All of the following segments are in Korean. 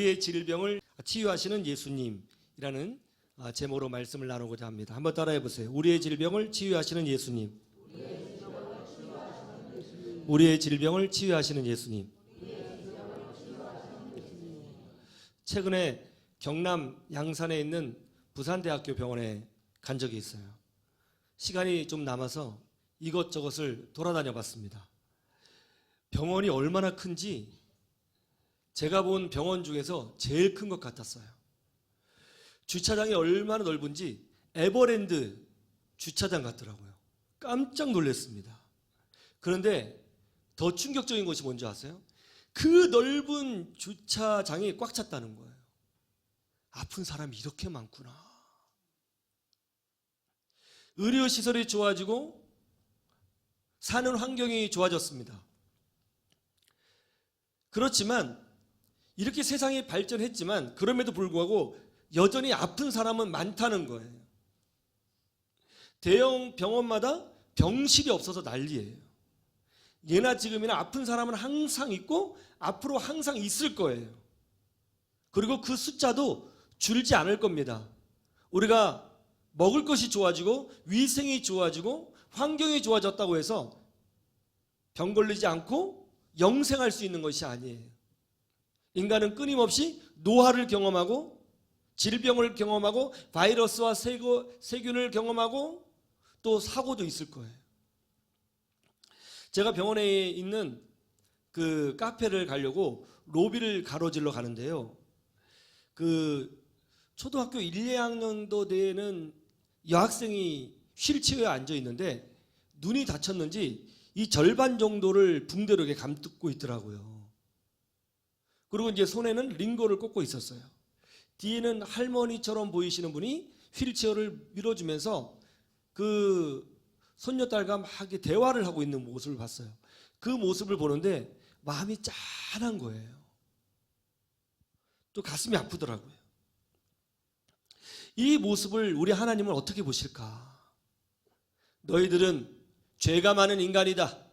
우리의 질병을 치유하시는 예수님이라는 제목으로 말씀을 나누고자 합니다. 한번 따라해 보세요. 우리의 질병을 치유하시는 예수님. 우리의 질병을 치유하시는 예수님. 최근에 경남 양산에 있는 부산대학교 병원에 간 적이 있어요. 시간이 좀 남아서 이것저것을 돌아다녀 봤습니다. 병원이 얼마나 큰지 제가 본 병원 중에서 제일 큰 것 같았어요. 주차장이 얼마나 넓은지 에버랜드 주차장 같더라고요. 깜짝 놀랐습니다. 그런데 더 충격적인 것이 뭔지 아세요? 그 넓은 주차장이 꽉 찼다는 거예요. 아픈 사람이 이렇게 많구나. 의료시설이 좋아지고 사는 환경이 좋아졌습니다. 그렇지만 이렇게 세상이 발전했지만 그럼에도 불구하고 여전히 아픈 사람은 많다는 거예요. 대형 병원마다 병실이 없어서 난리예요. 예나 지금이나 아픈 사람은 항상 있고 앞으로 항상 있을 거예요. 그리고 그 숫자도 줄지 않을 겁니다. 우리가 먹을 것이 좋아지고 위생이 좋아지고 환경이 좋아졌다고 해서 병 걸리지 않고 영생할 수 있는 것이 아니에요. 인간은 끊임없이 노화를 경험하고 질병을 경험하고 바이러스와 세균을 경험하고 또 사고도 있을 거예요. 제가 병원에 있는 그 카페를 가려고 로비를 가로질러 가는데요. 그 초등학교 1, 2학년도 되는 여학생이 휠체어에 앉아 있는데 눈이 다쳤는지 이 절반 정도를 붕대로 이렇게 감고 있더라고요. 그리고 이제 손에는 링거를 꽂고 있었어요. 뒤에는 할머니처럼 보이시는 분이 휠체어를 밀어주면서 그 손녀딸과 막 대화를 하고 있는 모습을 봤어요. 그 모습을 보는데 마음이 짠한 거예요. 또 가슴이 아프더라고요. 이 모습을 우리 하나님은 어떻게 보실까? 너희들은 죄가 많은 인간이다.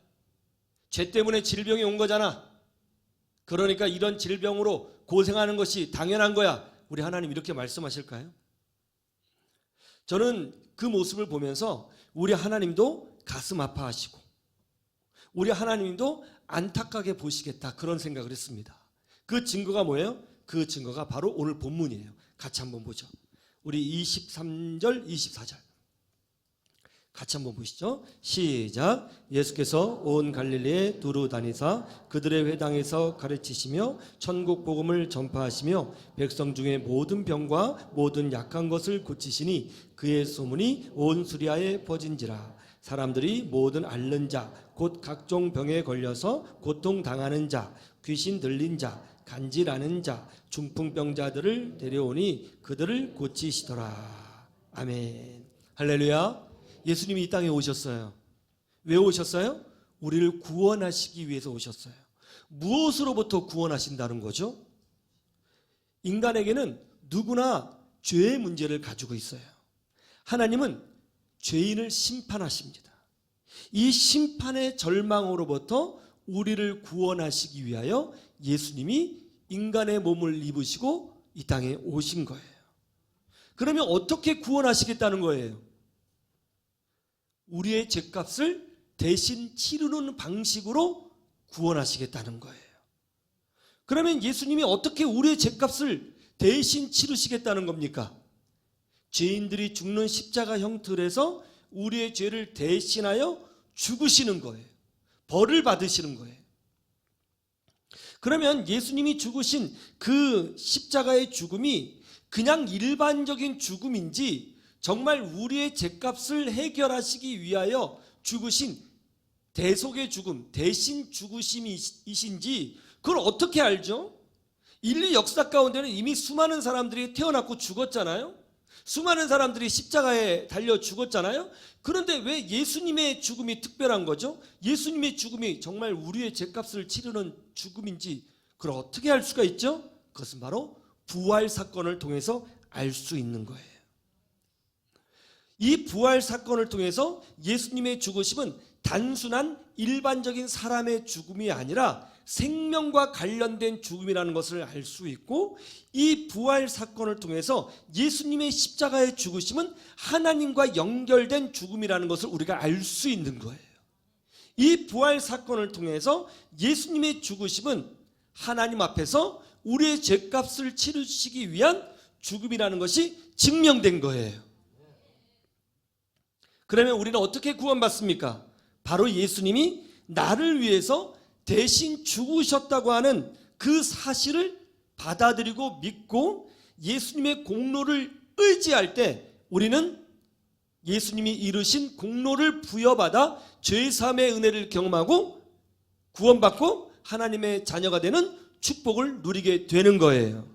죄 때문에 질병이 온 거잖아. 그러니까 이런 질병으로 고생하는 것이 당연한 거야. 우리 하나님 이렇게 말씀하실까요? 저는 그 모습을 보면서 우리 하나님도 가슴 아파하시고 우리 하나님도 안타깝게 보시겠다 그런 생각을 했습니다. 그 증거가 뭐예요? 그 증거가 바로 오늘 본문이에요. 같이 한번 보죠. 우리 23절 24절 같이 한번 보시죠. 시작. 예수께서 온 갈릴리에 두루 다니사 그들의 회당에서 가르치시며 천국 복음을 전파하시며 백성 중에 모든 병과 모든 약한 것을 고치시니 그의 소문이 온 수리아에 퍼진지라. 사람들이 모든 앓는 자 곧 각종 병에 걸려서 고통당하는 자 귀신 들린 자 간질하는 자 중풍병자들을 데려오니 그들을 고치시더라. 아멘. 할렐루야. 예수님이 이 땅에 오셨어요. 왜 오셨어요? 우리를 구원하시기 위해서 오셨어요. 무엇으로부터 구원하신다는 거죠? 인간에게는 누구나 죄의 문제를 가지고 있어요. 하나님은 죄인을 심판하십니다. 이 심판의 절망으로부터 우리를 구원하시기 위하여 예수님이 인간의 몸을 입으시고 이 땅에 오신 거예요. 그러면 어떻게 구원하시겠다는 거예요? 우리의 죄값을 대신 치르는 방식으로 구원하시겠다는 거예요. 그러면 예수님이 어떻게 우리의 죄값을 대신 치르시겠다는 겁니까? 죄인들이 죽는 십자가형 틀에서 우리의 죄를 대신하여 죽으시는 거예요. 벌을 받으시는 거예요. 그러면 예수님이 죽으신 그 십자가의 죽음이 그냥 일반적인 죽음인지 정말 우리의 죄값을 해결하시기 위하여 죽으신 대속의 죽음, 대신 죽으심이신지 그걸 어떻게 알죠? 인류 역사 가운데는 이미 수많은 사람들이 태어났고 죽었잖아요. 수많은 사람들이 십자가에 달려 죽었잖아요. 그런데 왜 예수님의 죽음이 특별한 거죠? 예수님의 죽음이 정말 우리의 죄값을 치르는 죽음인지 그걸 어떻게 알 수가 있죠? 그것은 바로 부활 사건을 통해서 알 수 있는 거예요. 이 부활 사건을 통해서 예수님의 죽으심은 단순한 일반적인 사람의 죽음이 아니라 생명과 관련된 죽음이라는 것을 알 수 있고, 이 부활 사건을 통해서 예수님의 십자가의 죽으심은 하나님과 연결된 죽음이라는 것을 우리가 알 수 있는 거예요. 이 부활 사건을 통해서 예수님의 죽으심은 하나님 앞에서 우리의 죄값을 치르시기 위한 죽음이라는 것이 증명된 거예요. 그러면 우리는 어떻게 구원받습니까? 바로 예수님이 나를 위해서 대신 죽으셨다고 하는 그 사실을 받아들이고 믿고 예수님의 공로를 의지할 때 우리는 예수님이 이루신 공로를 부여받아 죄사함의 은혜를 경험하고 구원받고 하나님의 자녀가 되는 축복을 누리게 되는 거예요.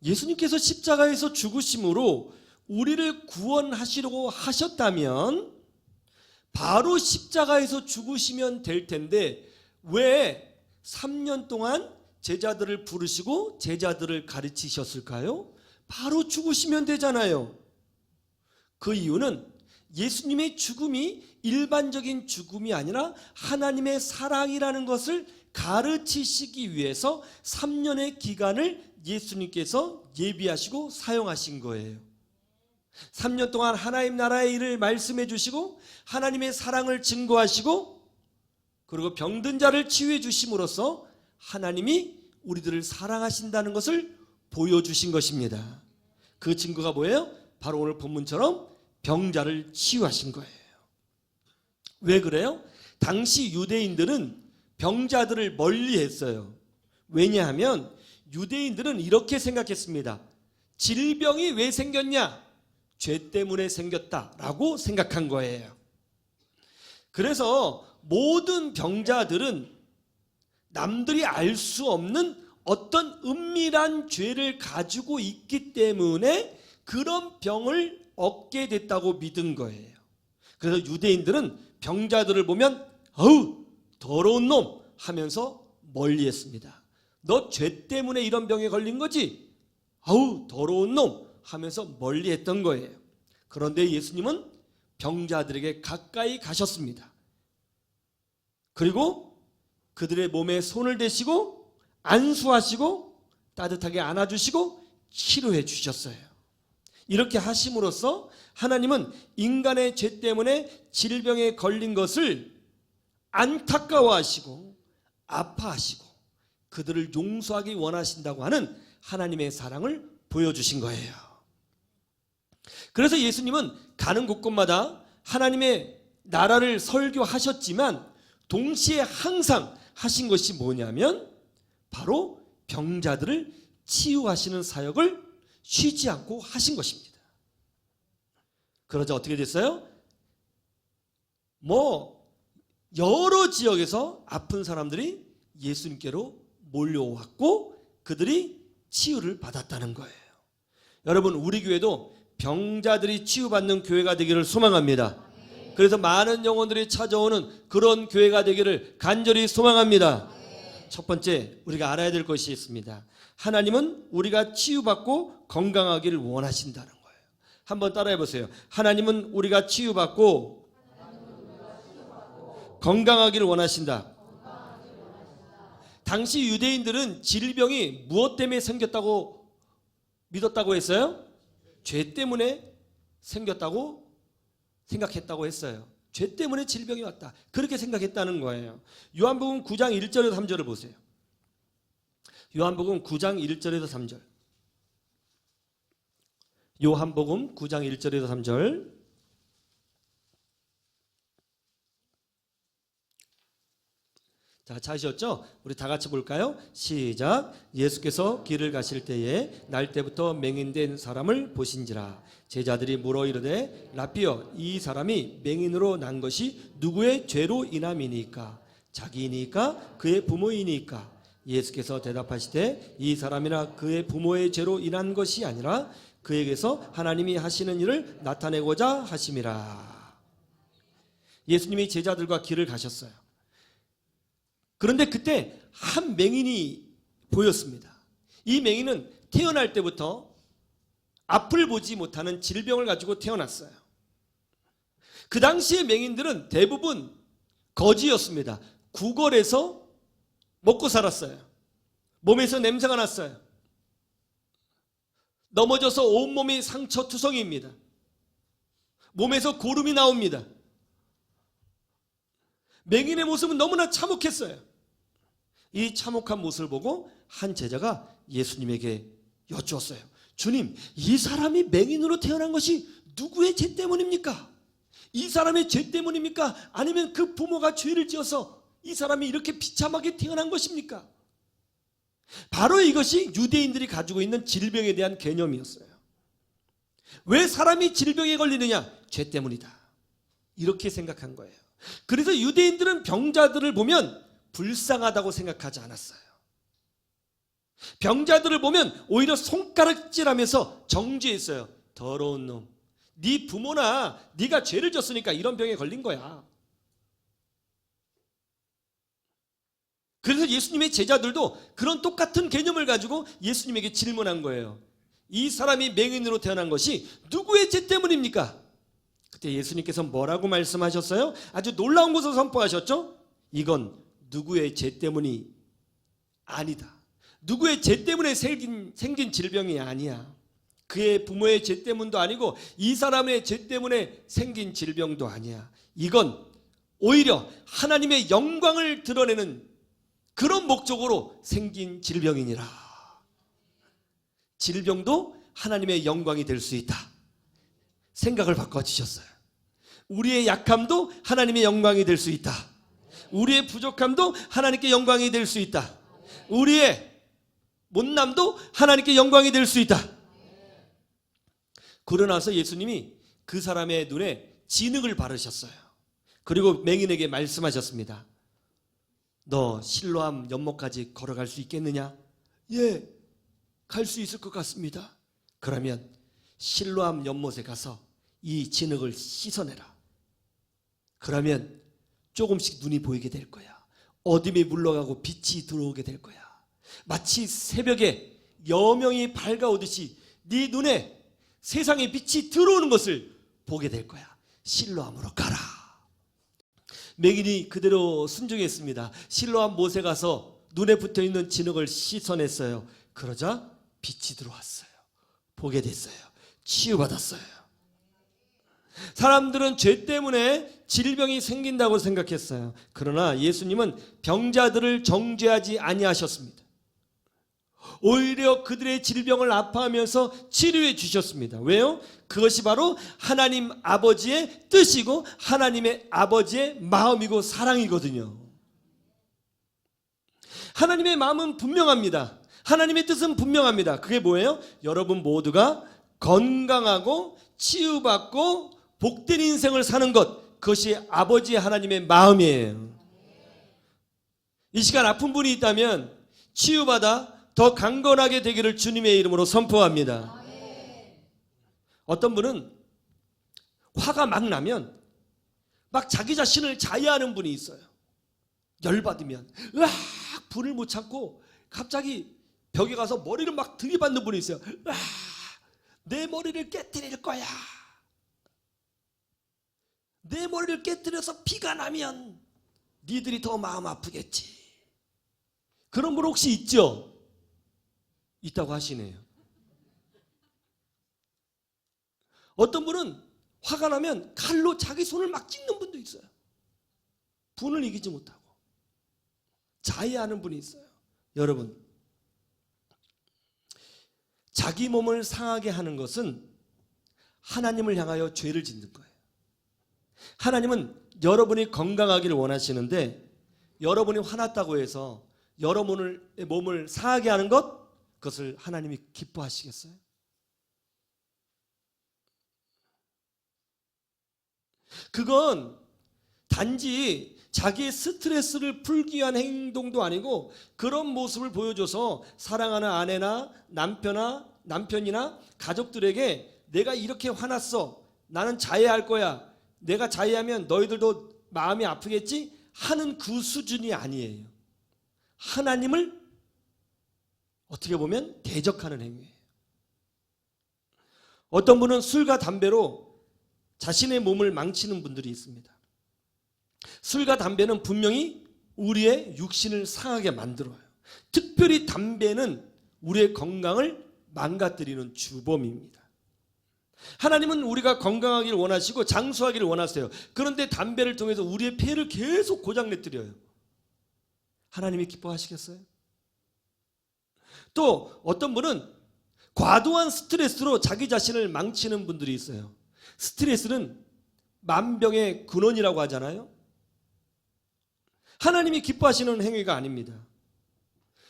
예수님께서 십자가에서 죽으심으로 우리를 구원하시려고 하셨다면 바로 십자가에서 죽으시면 될 텐데 왜 3년 동안 제자들을 부르시고 제자들을 가르치셨을까요? 바로 죽으시면 되잖아요. 그 이유는 예수님의 죽음이 일반적인 죽음이 아니라 하나님의 사랑이라는 것을 가르치시기 위해서 3년의 기간을 예수님께서 예비하시고 사용하신 거예요. 3년 동안 하나님 나라의 일을 말씀해 주시고 하나님의 사랑을 증거하시고 그리고 병든 자를 치유해 주심으로써 하나님이 우리들을 사랑하신다는 것을 보여주신 것입니다. 그 증거가 뭐예요? 바로 오늘 본문처럼 병자를 치유하신 거예요. 왜 그래요? 당시 유대인들은 병자들을 멀리했어요. 왜냐하면 유대인들은 이렇게 생각했습니다. 질병이 왜 생겼냐? 죄 때문에 생겼다라고 생각한 거예요. 그래서 모든 병자들은 남들이 알 수 없는 어떤 은밀한 죄를 가지고 있기 때문에 그런 병을 얻게 됐다고 믿은 거예요. 그래서 유대인들은 병자들을 보면 어우 더러운 놈 하면서 멀리했습니다. 너 죄 때문에 이런 병에 걸린 거지? 어우 더러운 놈 하면서 멀리했던 거예요. 그런데 예수님은 병자들에게 가까이 가셨습니다. 그리고 그들의 몸에 손을 대시고 안수하시고 따뜻하게 안아주시고 치료해 주셨어요. 이렇게 하심으로써 하나님은 인간의 죄 때문에 질병에 걸린 것을 안타까워하시고 아파하시고 그들을 용서하기 원하신다고 하는 하나님의 사랑을 보여주신 거예요. 그래서 예수님은 가는 곳곳마다 하나님의 나라를 설교하셨지만 동시에 항상 하신 것이 뭐냐면 바로 병자들을 치유하시는 사역을 쉬지 않고 하신 것입니다. 그러자 어떻게 됐어요? 여러 지역에서 아픈 사람들이 예수님께로 몰려왔고 그들이 치유를 받았다는 거예요. 여러분 우리 교회도 병자들이 치유받는 교회가 되기를 소망합니다. 그래서 많은 영혼들이 찾아오는 그런 교회가 되기를 간절히 소망합니다. 첫 번째 우리가 알아야 될 것이 있습니다. 하나님은 우리가 치유받고 건강하기를 원하신다는 거예요. 한번 따라해 보세요. 하나님은 우리가 치유받고 건강하기를 원하신다. 당시 유대인들은 질병이 무엇 때문에 생겼다고 믿었다고 했어요? 죄 때문에 생겼다고 생각했다고 했어요. 죄 때문에 질병이 왔다. 그렇게 생각했다는 거예요. 요한복음 9장 1절에서 3절을 보세요. 요한복음 9장 1절에서 3절. 요한복음 9장 1절에서 3절. 자, 찾으셨죠? 우리 다 같이 볼까요? 시작. 예수께서 길을 가실 때에 날 때부터 맹인된 사람을 보신지라. 제자들이 물어 이르되 라피여 이 사람이 맹인으로 난 것이 누구의 죄로 인함이니까? 자기이니까 그의 부모이니까? 예수께서 대답하시되 이 사람이나 그의 부모의 죄로 인한 것이 아니라 그에게서 하나님이 하시는 일을 나타내고자 하심이라. 예수님이 제자들과 길을 가셨어요. 그런데 그때 한 맹인이 보였습니다. 이 맹인은 태어날 때부터 앞을 보지 못하는 질병을 가지고 태어났어요. 그 당시의 맹인들은 대부분 거지였습니다. 구걸해서 먹고 살았어요. 몸에서 냄새가 났어요. 넘어져서 온몸이 상처투성이입니다. 몸에서 고름이 나옵니다. 맹인의 모습은 너무나 참혹했어요. 이 참혹한 모습을 보고 한 제자가 예수님에게 여쭈었어요. 주님, 이 사람이 맹인으로 태어난 것이 누구의 죄 때문입니까? 이 사람의 죄 때문입니까? 아니면 그 부모가 죄를 지어서 이 사람이 이렇게 비참하게 태어난 것입니까? 바로 이것이 유대인들이 가지고 있는 질병에 대한 개념이었어요. 왜 사람이 질병에 걸리느냐? 죄 때문이다. 이렇게 생각한 거예요. 그래서 유대인들은 병자들을 보면 불쌍하다고 생각하지 않았어요. 병자들을 보면 오히려 손가락질하면서 정죄했어요. 더러운 놈, 네 부모나 네가 죄를 졌으니까 이런 병에 걸린 거야. 그래서 예수님의 제자들도 그런 똑같은 개념을 가지고 예수님에게 질문한 거예요. 이 사람이 맹인으로 태어난 것이 누구의 죄 때문입니까? 그때 예수님께서 뭐라고 말씀하셨어요? 아주 놀라운 것을 선포하셨죠? 이건 누구의 죄 때문이 아니다. 누구의 죄 때문에 생긴 질병이 아니야. 그의 부모의 죄 때문도 아니고 이 사람의 죄 때문에 생긴 질병도 아니야. 이건 오히려 하나님의 영광을 드러내는 그런 목적으로 생긴 질병이니라. 질병도 하나님의 영광이 될 수 있다. 생각을 바꿔주셨어요. 우리의 약함도 하나님의 영광이 될 수 있다. 우리의 부족함도 하나님께 영광이 될 수 있다. 우리의 못남도 하나님께 영광이 될 수 있다. 그러나서 예수님이 그 사람의 눈에 진흙을 바르셨어요. 그리고 맹인에게 말씀하셨습니다. 너 실로암 연못까지 걸어갈 수 있겠느냐? 예, 갈 수 있을 것 같습니다. 그러면 실로암 연못에 가서 이 진흙을 씻어내라. 그러면 조금씩 눈이 보이게 될 거야. 어둠이 물러가고 빛이 들어오게 될 거야. 마치 새벽에 여명이 밝아오듯이 네 눈에 세상의 빛이 들어오는 것을 보게 될 거야. 실로암으로 가라. 맹인이 그대로 순종했습니다. 실로암 못에 가서 눈에 붙어있는 진흙을 씻어냈어요. 그러자 빛이 들어왔어요. 보게 됐어요. 치유받았어요. 사람들은 죄 때문에 질병이 생긴다고 생각했어요. 그러나 예수님은 병자들을 정죄하지 아니하셨습니다. 오히려 그들의 질병을 아파하면서 치료해 주셨습니다. 왜요? 그것이 바로 하나님 아버지의 뜻이고 하나님의 아버지의 마음이고 사랑이거든요. 하나님의 마음은 분명합니다. 하나님의 뜻은 분명합니다. 그게 뭐예요? 여러분 모두가 건강하고 치유받고 복된 인생을 사는 것, 그것이 아버지 하나님의 마음이에요. 이 시간 아픈 분이 있다면 치유받아 더 강건하게 되기를 주님의 이름으로 선포합니다. 어떤 분은 화가 막 나면 막 자기 자신을 자해하는 분이 있어요. 열받으면 으악 불을 못 참고 갑자기 벽에 가서 머리를 막 들이받는 분이 있어요. 으악 내 머리를 깨뜨릴 거야. 내 머리를 깨뜨려서 피가 나면 니들이 더 마음 아프겠지. 그런 분 혹시 있죠? 있다고 하시네요. 어떤 분은 화가 나면 칼로 자기 손을 막 찢는 분도 있어요. 분을 이기지 못하고 자해하는 분이 있어요. 여러분, 자기 몸을 상하게 하는 것은 하나님을 향하여 죄를 짓는 거예요. 하나님은 여러분이 건강하기를 원하시는데 여러분이 화났다고 해서 여러분의 몸을 상하게 하는 것, 그것을 하나님이 기뻐하시겠어요? 그건 단지 자기의 스트레스를 풀기 위한 행동도 아니고 그런 모습을 보여줘서 사랑하는 아내나 남편이나 가족들에게 내가 이렇게 화났어. 나는 자해할 거야. 내가 자해하면 너희들도 마음이 아프겠지? 하는 그 수준이 아니에요. 하나님을 어떻게 보면 대적하는 행위예요. 어떤 분은 술과 담배로 자신의 몸을 망치는 분들이 있습니다. 술과 담배는 분명히 우리의 육신을 상하게 만들어요. 특별히 담배는 우리의 건강을 망가뜨리는 주범입니다. 하나님은 우리가 건강하기를 원하시고 장수하기를 원하세요. 그런데 담배를 통해서 우리의 폐를 계속 고장내뜨려요. 하나님이 기뻐하시겠어요? 또 어떤 분은 과도한 스트레스로 자기 자신을 망치는 분들이 있어요. 스트레스는 만병의 근원이라고 하잖아요. 하나님이 기뻐하시는 행위가 아닙니다.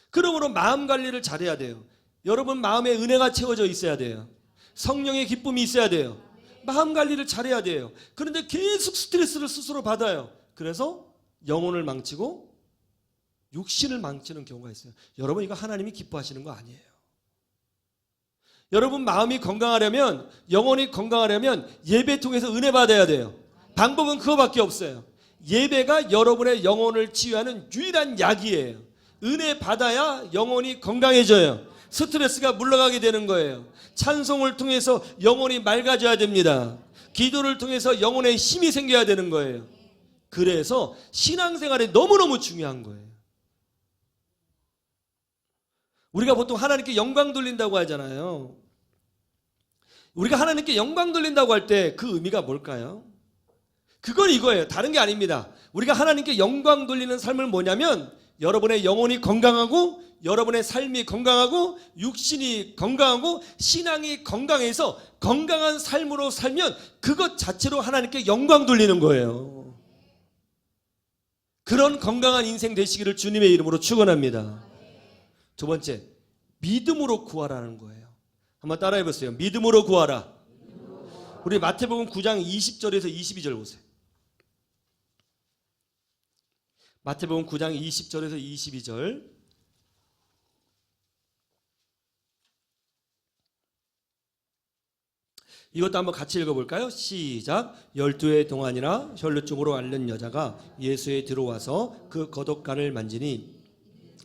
그러므로 마음 관리를 잘해야 돼요. 여러분 마음에 은혜가 채워져 있어야 돼요. 성령의 기쁨이 있어야 돼요. 마음 관리를 잘해야 돼요. 그런데 계속 스트레스를 스스로 받아요. 그래서 영혼을 망치고 육신을 망치는 경우가 있어요. 여러분 이거 하나님이 기뻐하시는 거 아니에요. 여러분 마음이 건강하려면, 영혼이 건강하려면 예배 통해서 은혜 받아야 돼요. 방법은 그거밖에 없어요. 예배가 여러분의 영혼을 치유하는 유일한 약이에요. 은혜 받아야 영혼이 건강해져요. 스트레스가 물러가게 되는 거예요. 찬송을 통해서 영혼이 맑아져야 됩니다. 기도를 통해서 영혼에 힘이 생겨야 되는 거예요. 그래서 신앙생활이 너무너무 중요한 거예요. 우리가 보통 하나님께 영광 돌린다고 하잖아요. 우리가 하나님께 영광 돌린다고 할 때 그 의미가 뭘까요? 그건 이거예요. 다른 게 아닙니다. 우리가 하나님께 영광 돌리는 삶은 뭐냐면 여러분의 영혼이 건강하고 여러분의 삶이 건강하고 육신이 건강하고 신앙이 건강해서 건강한 삶으로 살면 그것 자체로 하나님께 영광 돌리는 거예요. 그런 건강한 인생 되시기를 주님의 이름으로 축원합니다. 두 번째, 믿음으로 구하라는 거예요. 한번 따라해 보세요. 믿음으로 구하라. 우리 마태복음 9장 20절에서 22절 보세요. 마태복음 9장 20절에서 22절. 이것도 한번 같이 읽어볼까요? 시작. 12해 동안이나 혈루증으로 앓는 여자가 예수에 들어와서 그 겉옷간을 만지니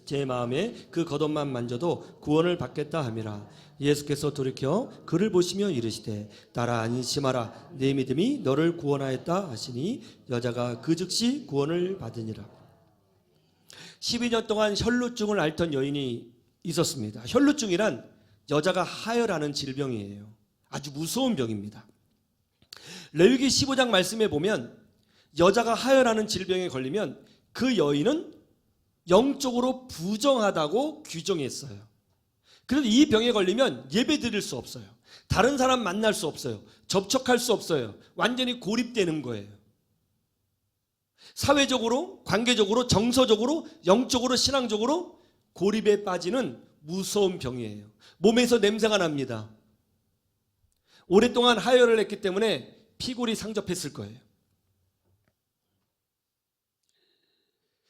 제 마음에 그 겉옷만 만져도 구원을 받겠다 함이라. 예수께서 돌이켜 그를 보시며 이르시되 따라 안심하라. 내 믿음이 너를 구원하였다 하시니 여자가 그 즉시 구원을 받으니라. 12년 동안 혈루증을 앓던 여인이 있었습니다. 혈루증이란 여자가 하혈하는 질병이에요. 아주 무서운 병입니다. 레위기 15장 말씀에 보면 여자가 하혈하는 질병에 걸리면 그 여인은 영적으로 부정하다고 규정했어요. 그래서 이 병에 걸리면 예배 드릴 수 없어요. 다른 사람 만날 수 없어요. 접촉할 수 없어요. 완전히 고립되는 거예요. 사회적으로, 관계적으로, 정서적으로, 영적으로, 신앙적으로 고립에 빠지는 무서운 병이에요. 몸에서 냄새가 납니다. 오랫동안 하혈을 했기 때문에 피골이 상접했을 거예요.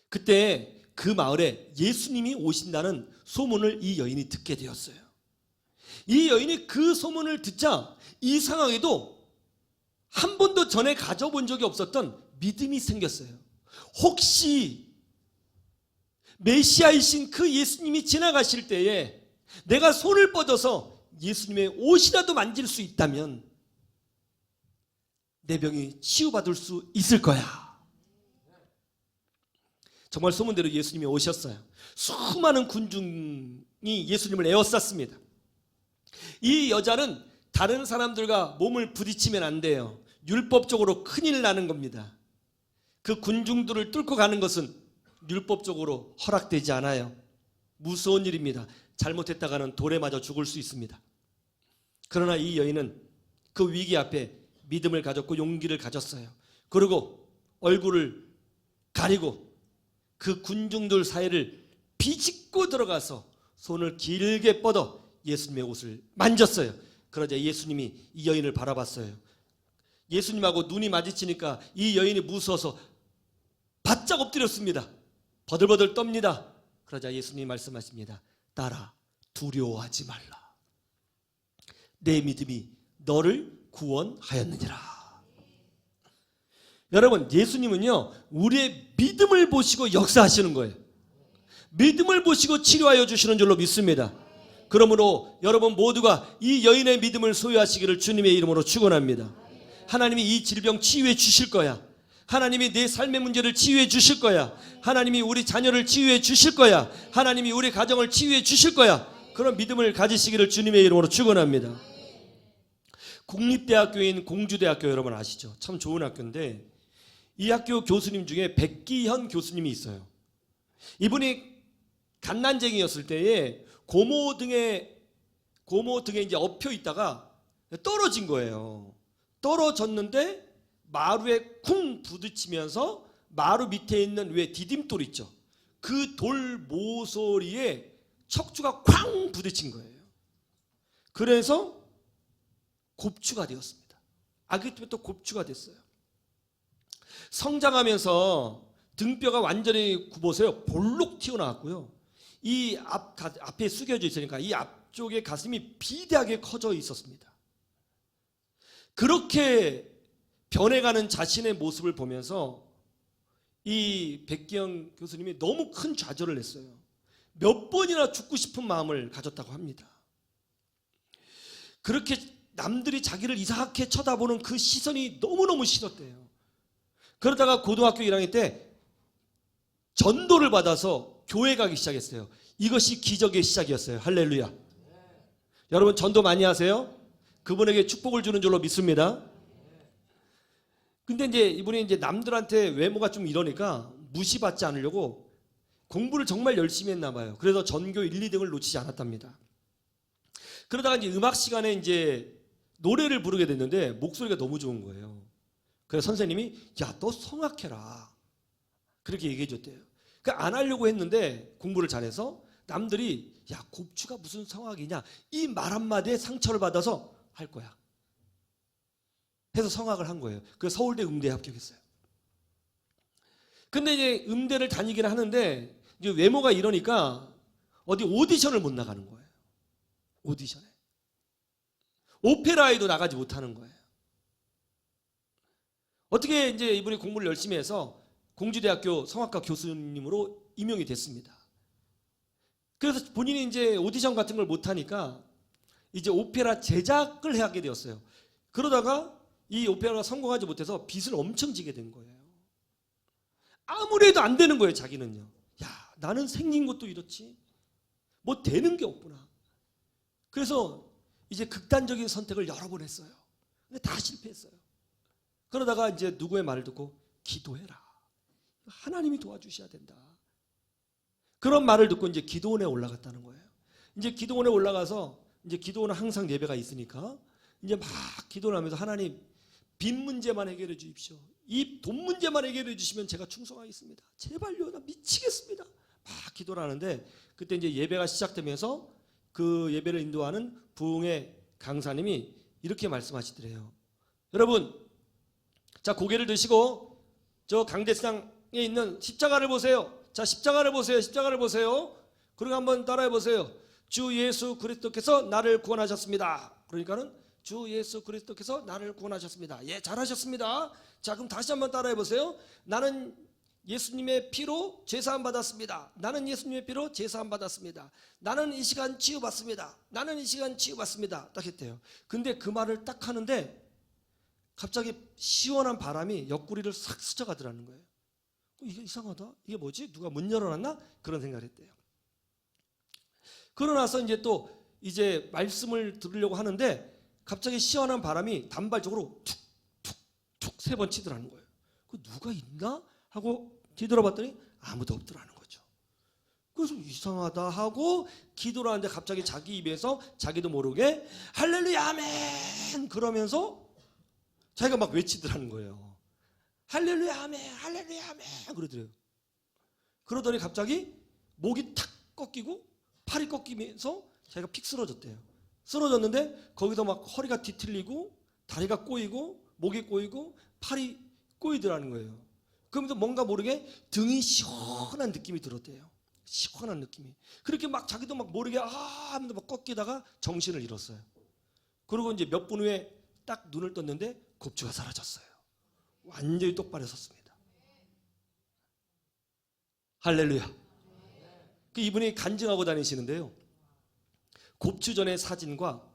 그때 그 마을에 예수님이 오신다는 소문을 이 여인이 듣게 되었어요. 이 여인이 그 소문을 듣자 이상하게도 한 번도 전에 가져본 적이 없었던 믿음이 생겼어요. 혹시 메시아이신 그 예수님이 지나가실 때에 내가 손을 뻗어서 예수님의 옷이라도 만질 수 있다면 내 병이 치유받을 수 있을 거야. 정말 소문대로 예수님이 오셨어요. 수많은 군중이 예수님을 에워쌌습니다. 이 여자는 다른 사람들과 몸을 부딪히면 안 돼요. 율법적으로 큰일 나는 겁니다. 그 군중들을 뚫고 가는 것은 율법적으로 허락되지 않아요. 무서운 일입니다. 잘못했다가는 돌에 맞아 죽을 수 있습니다. 그러나 이 여인은 그 위기 앞에 믿음을 가졌고 용기를 가졌어요. 그리고 얼굴을 가리고 그 군중들 사이를 비집고 들어가서 손을 길게 뻗어 예수님의 옷을 만졌어요. 그러자 예수님이 이 여인을 바라봤어요. 예수님하고 눈이 마주치니까 이 여인이 무서워서 바짝 엎드렸습니다. 버들버들 떱니다. 그러자 예수님이 말씀하십니다. 딸아, 두려워하지 말라. 내 믿음이 너를 구원하였느니라. 여러분, 예수님은요 우리의 믿음을 보시고 역사하시는 거예요. 믿음을 보시고 치료하여 주시는 줄로 믿습니다. 그러므로 여러분 모두가 이 여인의 믿음을 소유하시기를 주님의 이름으로 축원합니다. 하나님이 이 질병 치유해 주실 거야. 하나님이 내 삶의 문제를 치유해 주실 거야. 하나님이 우리 자녀를 치유해 주실 거야. 하나님이 우리 가정을 치유해 주실 거야. 그런 믿음을 가지시기를 주님의 이름으로 축원합니다. 국립대학교인 공주대학교 여러분 아시죠? 참 좋은 학교인데 이 학교 교수님 중에 백기현 교수님이 있어요. 이분이 갓난쟁이였을 때에 고모 등에 이제 엎혀 있다가 떨어진 거예요. 떨어졌는데 마루에 쿵 부딪히면서 마루 밑에 있는 왜 디딤돌 있죠? 그 돌 모서리에 척추가 쾅 부딪힌 거예요. 그래서 곱추가 되었습니다. 아기 때부터 곱추가 됐어요. 성장하면서 등뼈가 완전히 굽어서요 볼록 튀어나왔고요. 이 앞에 숙여져 있으니까 이 앞쪽에 가슴이 비대하게 커져 있었습니다. 그렇게 변해가는 자신의 모습을 보면서 이 백기영 교수님이 너무 큰 좌절을 했어요. 몇 번이나 죽고 싶은 마음을 가졌다고 합니다. 그렇게 남들이 자기를 이상하게 쳐다보는 그 시선이 너무너무 싫었대요. 그러다가 고등학교 1학년 때 전도를 받아서 교회 가기 시작했어요. 이것이 기적의 시작이었어요. 할렐루야. 여러분 전도 많이 하세요? 그분에게 축복을 주는 줄로 믿습니다. 근데 이제 이분이 이제 남들한테 외모가 좀 이러니까 무시받지 않으려고 공부를 정말 열심히 했나 봐요. 그래서 전교 1, 2등을 놓치지 않았답니다. 그러다가 이제 음악 시간에 이제 노래를 부르게 됐는데 목소리가 너무 좋은 거예요. 그래서 선생님이 야, 너 성악해라. 그렇게 얘기해 줬대요. 그러니까 안 하려고 했는데 공부를 잘해서 남들이 야, 곱추가 무슨 성악이냐 이 말 한마디에 상처를 받아서 할 거야. 해서 성악을 한 거예요. 그래서 서울대 음대에 합격했어요. 근데 이제 음대를 다니긴 하는데 이제 외모가 이러니까 어디 오디션을 못 나가는 거예요. 오디션에. 오페라에도 나가지 못하는 거예요. 어떻게 이제 이분이 공부를 열심히 해서 공주대학교 성악과 교수님으로 임용이 됐습니다. 그래서 본인이 이제 오디션 같은 걸 못하니까 이제 오페라 제작을 하게 되었어요. 그러다가 이 오페라가 성공하지 못해서 빚을 엄청 지게 된 거예요. 아무리 해도 안 되는 거예요, 자기는요. 야, 나는 생긴 것도 이렇지. 뭐 되는 게 없구나. 그래서 이제 극단적인 선택을 여러 번 했어요. 근데 다 실패했어요. 그러다가 이제 누구의 말을 듣고 기도해라. 하나님이 도와주셔야 된다. 그런 말을 듣고 이제 기도원에 올라갔다는 거예요. 이제 기도원에 올라가서 이제 기도원은 항상 예배가 있으니까 이제 막 기도를 하면서 하나님 빚 문제만 해결해 주십시오. 이 돈 문제만 해결해 주시면 제가 충성하겠습니다. 제발요, 나 미치겠습니다. 막 기도를 하는데 그때 이제 예배가 시작되면서 그 예배를 인도하는 부흥의 강사님이 이렇게 말씀하시더래요. 여러분, 자 고개를 드시고 저 강대상에 있는 십자가를 보세요. 자 십자가를 보세요. 십자가를 보세요. 그리고 한번 따라해 보세요. 주 예수 그리스도께서 나를 구원하셨습니다. 그러니까는 주 예수 그리스도께서 나를 구원하셨습니다. 예, 잘하셨습니다. 자, 그럼 다시 한번 따라해 보세요. 나는 예수님의 피로 죄사함 받았습니다. 나는 예수님의 피로 죄사함 받았습니다. 나는 이 시간 치유받습니다. 나는 이 시간 치유받습니다. 딱 했대요. 근데 그 말을 딱 하는데 갑자기 시원한 바람이 옆구리를 싹 스쳐가더라는 거예요. 이게 이상하다. 이게 뭐지? 누가 문 열어놨나? 그런 생각을 했대요. 그러고 나서 이제 또 이제 말씀을 들으려고 하는데 갑자기 시원한 바람이 단발적으로 툭툭툭 3번 치더라는 거예요. 그 누가 있나? 하고 뒤돌아봤더니 아무도 없더라는 거죠. 그래서 이상하다 하고 기도를 하는데 갑자기 자기 입에서 자기도 모르게 할렐루야 아멘 그러면서 자기가 막 외치더라는 거예요. 할렐루야 아멘 할렐루야 아멘 그러더래요. 그러더니 갑자기 목이 탁 꺾이고 팔이 꺾이면서 자기가 픽 쓰러졌대요. 쓰러졌는데 거기서 막 허리가 뒤틀리고 다리가 꼬이고 목이 꼬이고 팔이 꼬이더라는 거예요. 그러면서 뭔가 모르게 등이 시원한 느낌이 들었대요. 시원한 느낌이. 그렇게 막 자기도 막 모르게 하면서 막 꺾이다가 정신을 잃었어요. 그리고 이제 몇 분 후에 딱 눈을 떴는데 곱추가 사라졌어요. 완전히 똑바로 섰습니다. 할렐루야. 그 이분이 간증하고 다니시는데요. 곱추전의 사진과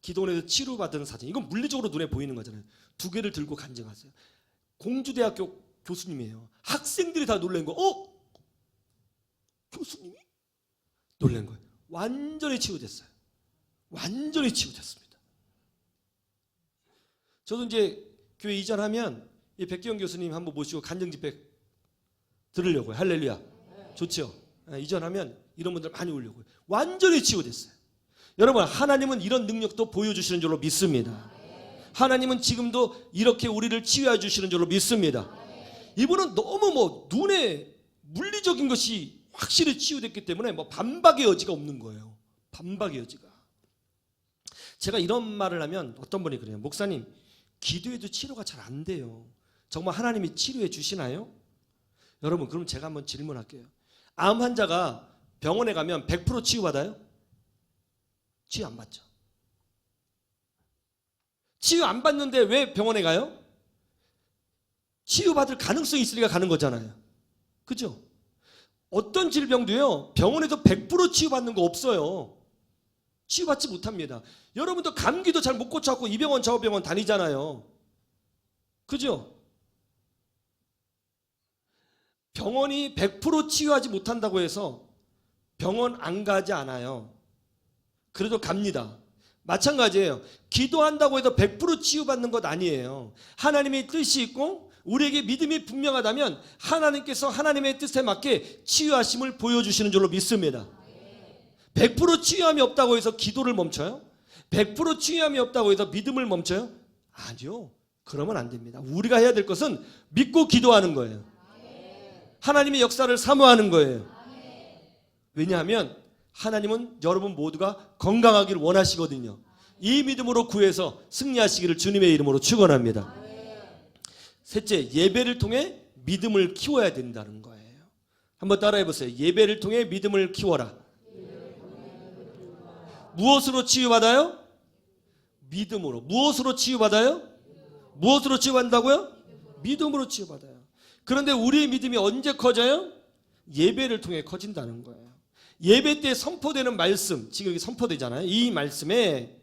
기도원에서 치료받은 사진, 이건 물리적으로 눈에 보이는 거잖아요. 두 개를 들고 간증하세요. 공주대학교 교수님이에요. 학생들이 다 놀란 거예요. 교수님이? 놀란 거예요. 완전히 치유됐어요. 완전히 치유됐습니다. 저도 이제 교회 이전하면 이 백기영 교수님 한번 모시고 간증 집회 들으려고요. 할렐루야. 좋죠? 이전하면 이런 분들 많이 오려고요. 완전히 치유됐어요. 여러분, 하나님은 이런 능력도 보여주시는 줄로 믿습니다. 하나님은 지금도 이렇게 우리를 치유해 주시는 줄로 믿습니다. 이분은 너무 눈에 물리적인 것이 확실히 치유됐기 때문에 반박의 여지가 없는 거예요. 반박의 여지가. 제가 이런 말을 하면 어떤 분이 그래요. 목사님, 기도해도 치료가 잘 안 돼요. 정말 하나님이 치료해 주시나요? 여러분, 그럼 제가 한번 질문할게요. 암 환자가 병원에 가면 100% 치유받아요? 치유 안 받죠. 치유 안 받는데 왜 병원에 가요? 치유받을 가능성이 있으니까 가는 거잖아요. 그죠? 어떤 질병도요, 병원에서 100% 치유받는 거 없어요. 치유받지 못합니다. 여러분도 감기도 잘 못 고쳐갖고 이 병원 저 병원 다니잖아요. 그죠? 병원이 100% 치유하지 못한다고 해서 병원 안 가지 않아요. 그래도 갑니다. 마찬가지예요. 기도한다고 해서 100% 치유받는 것 아니에요. 하나님의 뜻이 있고 우리에게 믿음이 분명하다면 하나님께서 하나님의 뜻에 맞게 치유하심을 보여주시는 줄로 믿습니다. 100% 치유함이 없다고 해서 기도를 멈춰요? 100% 치유함이 없다고 해서 믿음을 멈춰요? 아니요. 그러면 안 됩니다. 우리가 해야 될 것은 믿고 기도하는 거예요. 하나님의 역사를 사모하는 거예요. 왜냐하면 하나님은 여러분 모두가 건강하기를 원하시거든요. 이 믿음으로 구해서 승리하시기를 주님의 이름으로 축원합니다. 셋째, 예배를 통해 믿음을 키워야 된다는 거예요. 한번 따라해 보세요. 예배를 통해 믿음을 키워라. 무엇으로 치유받아요? 믿음으로. 무엇으로 치유받아요? 무엇으로 치유받는다고요? 믿음으로 치유받아요. 그런데 우리의 믿음이 언제 커져요? 예배를 통해 커진다는 거예요. 예배 때 선포되는 말씀, 지금 여기 선포되잖아요. 이 말씀에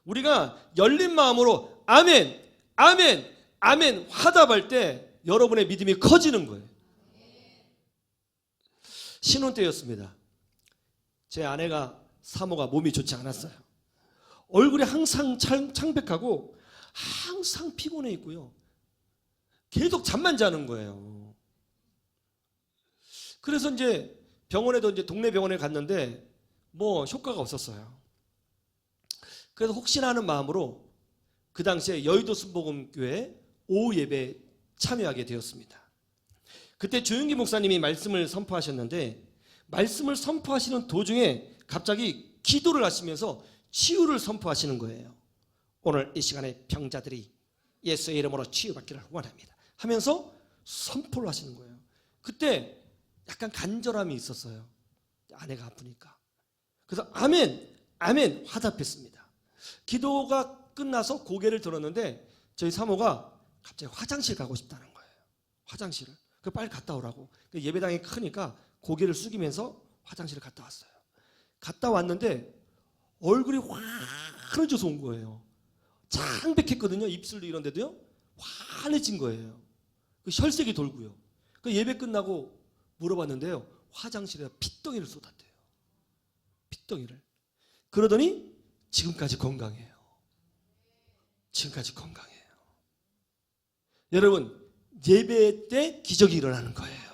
우리가 열린 마음으로 아멘, 아멘, 아멘 화답할 때 여러분의 믿음이 커지는 거예요. 신혼 때였습니다. 제 아내가 사모가 몸이 좋지 않았어요. 얼굴이 항상 창백하고 항상 피곤해 있고요. 계속 잠만 자는 거예요. 그래서 이제 병원에도 이제 동네 병원에 갔는데 효과가 없었어요. 그래서 혹시나 하는 마음으로 그 당시에 여의도 순복음교회 오후 예배에 참여하게 되었습니다. 그때 조윤기 목사님이 말씀을 선포하셨는데 말씀을 선포하시는 도중에 갑자기 기도를 하시면서 치유를 선포하시는 거예요. 오늘 이 시간에 병자들이 예수의 이름으로 치유받기를 원합니다 하면서 선포를 하시는 거예요. 그때 약간 간절함이 있었어요. 아내가 아프니까. 그래서 아멘, 아멘 화답했습니다. 기도가 끝나서 고개를 들었는데 저희 사모가 갑자기 화장실 가고 싶다는 거예요. 화장실을. 빨리 갔다 오라고. 예배당이 크니까 고개를 숙이면서 화장실을 갔다 왔어요. 갔다 왔는데 얼굴이 환해져서 온 거예요. 창백했거든요. 입술도 이런 데도요. 환해진 거예요. 혈색이 돌고요. 예배 끝나고 물어봤는데요. 화장실에 핏덩이를 쏟았대요. 핏덩이를. 그러더니 지금까지 건강해요. 지금까지 건강해요. 여러분, 예배 때 기적이 일어나는 거예요.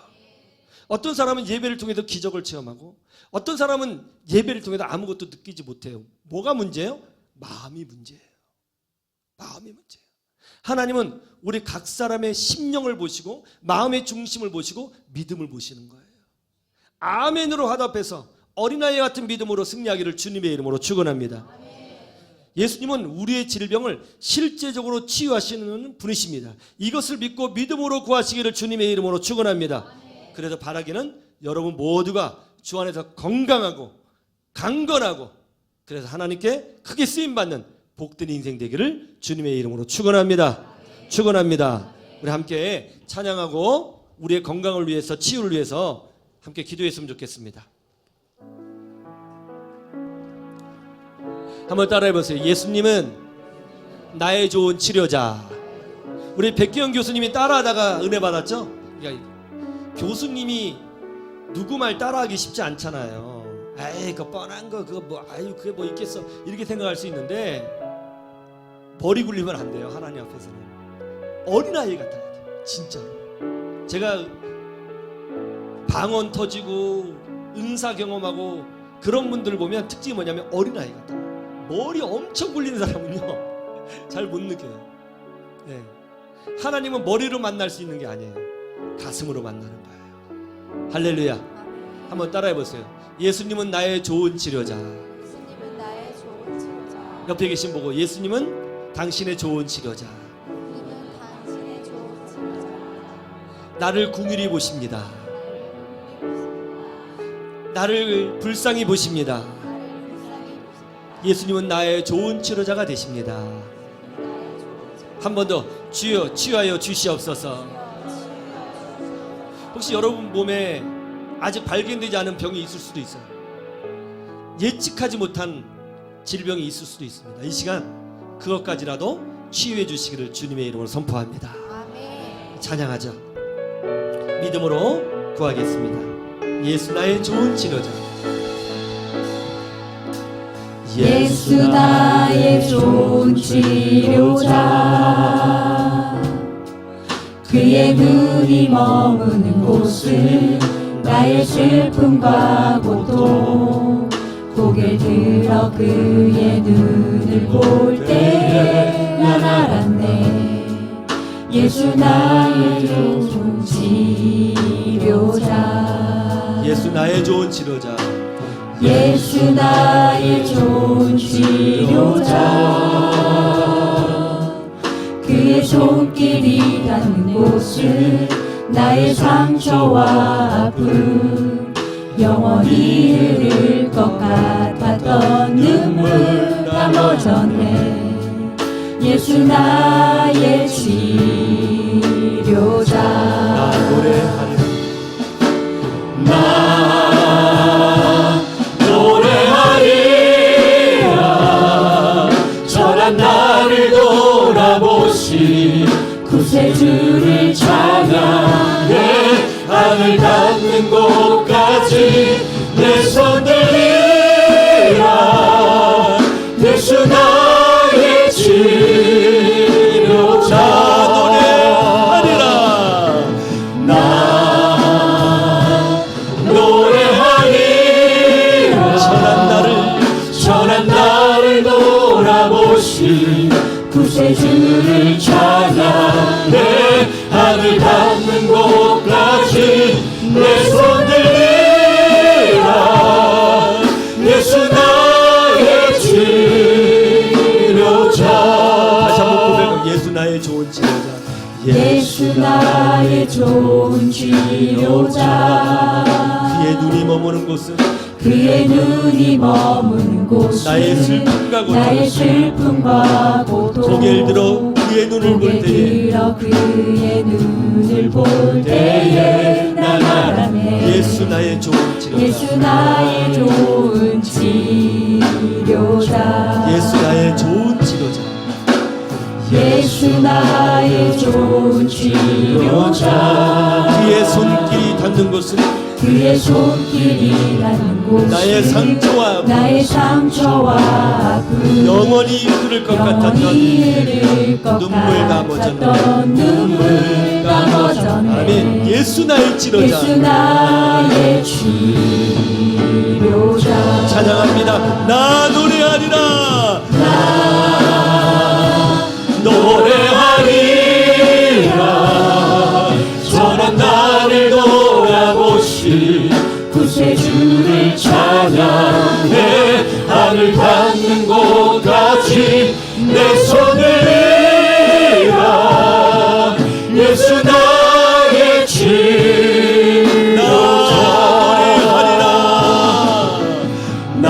어떤 사람은 예배를 통해서 기적을 체험하고 어떤 사람은 예배를 통해서 아무것도 느끼지 못해요. 뭐가 문제예요? 마음이 문제예요. 마음이 문제예요. 하나님은 우리 각 사람의 심령을 보시고 마음의 중심을 보시고 믿음을 보시는 거예요. 아멘으로 화답해서 어린아이 같은 믿음으로 승리하기를 주님의 이름으로 축원합니다. 예수님은 우리의 질병을 실제적으로 치유하시는 분이십니다. 이것을 믿고 믿음으로 구하시기를 주님의 이름으로 축원합니다. 그래서 바라기는 여러분 모두가 주 안에서 건강하고 강건하고 그래서 하나님께 크게 쓰임받는 복된 인생 되기를 주님의 이름으로 축원합니다. 축원합니다. 우리 함께 찬양하고 우리의 건강을 위해서 치유를 위해서 함께 기도했으면 좋겠습니다. 한번 따라해 보세요. 예수님은 나의 좋은 치료자. 우리 백기영 교수님이 따라하다가 은혜 받았죠? 그러니까 교수님이 누구 말 따라하기 쉽지 않잖아요. 에이, 그 뻔한 거 그거 뭐 아유 그게 뭐 있겠어 이렇게 생각할 수 있는데 버리 굴리면 안 돼요. 하나님 앞에서는 어린아이 같아야 돼요. 진짜로. 제가 방언 터지고 은사 경험하고 그런 분들을 보면 특징이 뭐냐면 어린아이 같아요. 머리 엄청 굴리는 사람은요 잘 못 느껴요. 네. 하나님은 머리로 만날 수 있는 게 아니에요. 가슴으로 만나는 거예요. 할렐루야. 한번 따라해 보세요. 예수님은 나의 좋은 치료자. 예수님은 나의 좋은 치료자. 옆에 계신 보고 예수님은 당신의 좋은 치료자. 예수님은 당신의 좋은 치료자. 나를 궁휼히 보십니다. 나를 불쌍히 보십니다. 예수님은 나의 좋은 치료자가 되십니다. 한 번 더 주여 치유하여 주시옵소서. 혹시 여러분 몸에 아직 발견되지 않은 병이 있을 수도 있어요. 예측하지 못한 질병이 있을 수도 있습니다. 이 시간 그것까지라도 치유해 주시기를 주님의 이름으로 선포합니다. 아멘. 찬양하죠. 믿음으로 구하겠습니다. 예수 나의 좋은 치료자. 예수 나의 좋은 치료자. 그의 눈이 머무는 곳은 나의 슬픔과 고통. 고개 들어 그의 눈을 볼 때에 난 알았네. 예수 나의 좋은 치료자. 예수 나의 좋은 치료자. 예수 나의 좋은 치료자. 그의 손길이 닿는 곳은 나의 상처와 아픔. 영원히 흐를 것 같았던 눈물 다 멎었네. 예수 나의 치료자. 나 노래하리라. 나 노래하리라. 전한 나를 돌아보시 구세주를 찬양해. 하늘 닿는 곳까지 내 손 들리라. 예수 나의 치료자. 노래하리라. 나 노래하리라. 전한 나를 돌아보신 구세주를 찬양해. 하늘 닿는 곳까지 내 손 들리라. 예수 나의 치료자. 다시 한번 고백하고 예수 나의 좋은 치료자. 예수 나의 좋은 치료자. 그의 눈이 머무는 곳은 그의 눈이 머무는 곳은 나의 슬픔과 고통. 나의 슬픔과 고통. 고개를 들어 그의 눈을 볼 때에 그의 눈을 볼 때에 난 알았네. 예수 나의 좋은 치료자. 예수 나의 좋은 치료자. 예수 나의 좋은 치료자. 예수 나의 좋은 치료자. 그의 손길이 닿는 곳은 그의 손길이 닿는 곳은 나의 상처와 나의 상처와 아픔. 영원히 흐를 것 같았던 눈물 다 멎었네. 눈물 다 멎었네. 아멘. 예수 나의 치료자. 예수 나의 치료자. 찬양합니다. 나 노래하리라. 나 노래하리라. 전한 나를 돌아보시 구세주를 찬양해. 하늘 닿는 곳까지 내 손을 들이라. 예수 나의 치료자. 나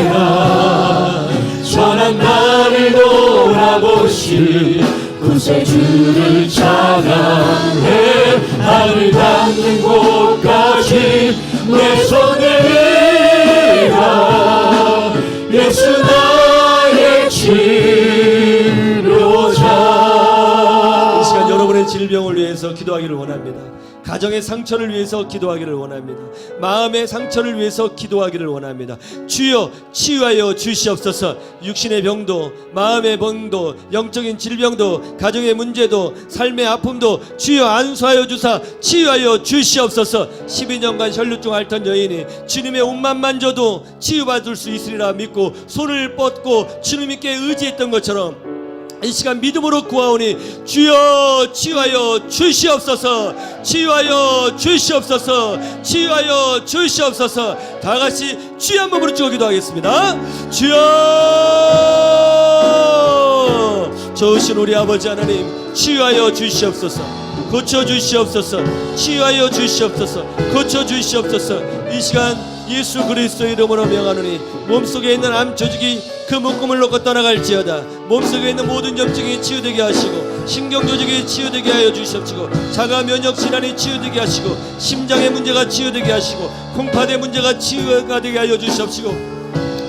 노래하리라. 전한 나를 돌아보시 구세주를 찬양해. 하늘 닿는 곳까지 내 손에 위라 예수 나의 치료자. 이 시간 여러분의 질병을 위해서 기도하기를 원합니다. 가정의 상처를 위해서 기도하기를 원합니다. 마음의 상처를 위해서 기도하기를 원합니다. 주여 치유하여 주시옵소서. 육신의 병도, 마음의 병도, 영적인 질병도, 가정의 문제도, 삶의 아픔도 주여 안수하여 주사 치유하여 주시옵소서. 12년간 혈루증 앓던 여인이 주님의 옷만 만져도 치유받을 수 있으리라 믿고 손을 뻗고 주님께 의지했던 것처럼 이 시간 믿음으로 구하오니 주여 치유하여 주시옵소서. 치유하여 주시옵소서. 치유하여 주시옵소서. 다같이 주여 한 번으로 찍어 기도하겠습니다. 주여, 좋으신 우리 아버지 하나님, 치유하여 주시옵소서. 고쳐주시옵소서. 치유하여 주시옵소서. 고쳐주시옵소서. 이 시간 예수 그리스도의 이름으로 명하노니 몸속에 있는 암 조직이 그 묶음을 놓고 떠나갈지어다. 몸속에 있는 모든 염증이 치유되게 하시고 신경 조직이 치유되게 하여 주시옵시고 자가 면역 질환이 치유되게 하시고 심장의 문제가 치유되게 하시고 콩팥의 문제가 치유가 되게 하여 주시옵시고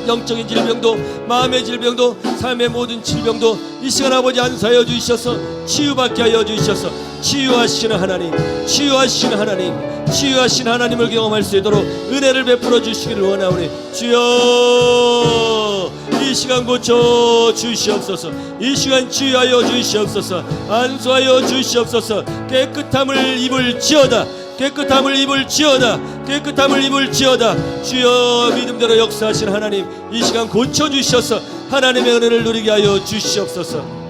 영적인 질병도 마음의 질병도 삶의 모든 질병도 이 시간 아버지 안수하여 주셔서 치유받게 하여 주셔서 치유하시는 하나님, 치유하시는 하나님, 치유하신 하나님을 경험할 수 있도록 은혜를 베풀어 주시기를 원하오니 주여 이 시간 고쳐 주시옵소서. 이 시간 치유하여 주시옵소서. 안수하여 주시옵소서. 깨끗함을 입을지어다. 깨끗함을 입을지어다. 깨끗함을 입을지어다. 주여 믿음대로 역사하신 하나님 이 시간 고쳐주셔서 하나님의 은혜를 누리게 하여 주시옵소서.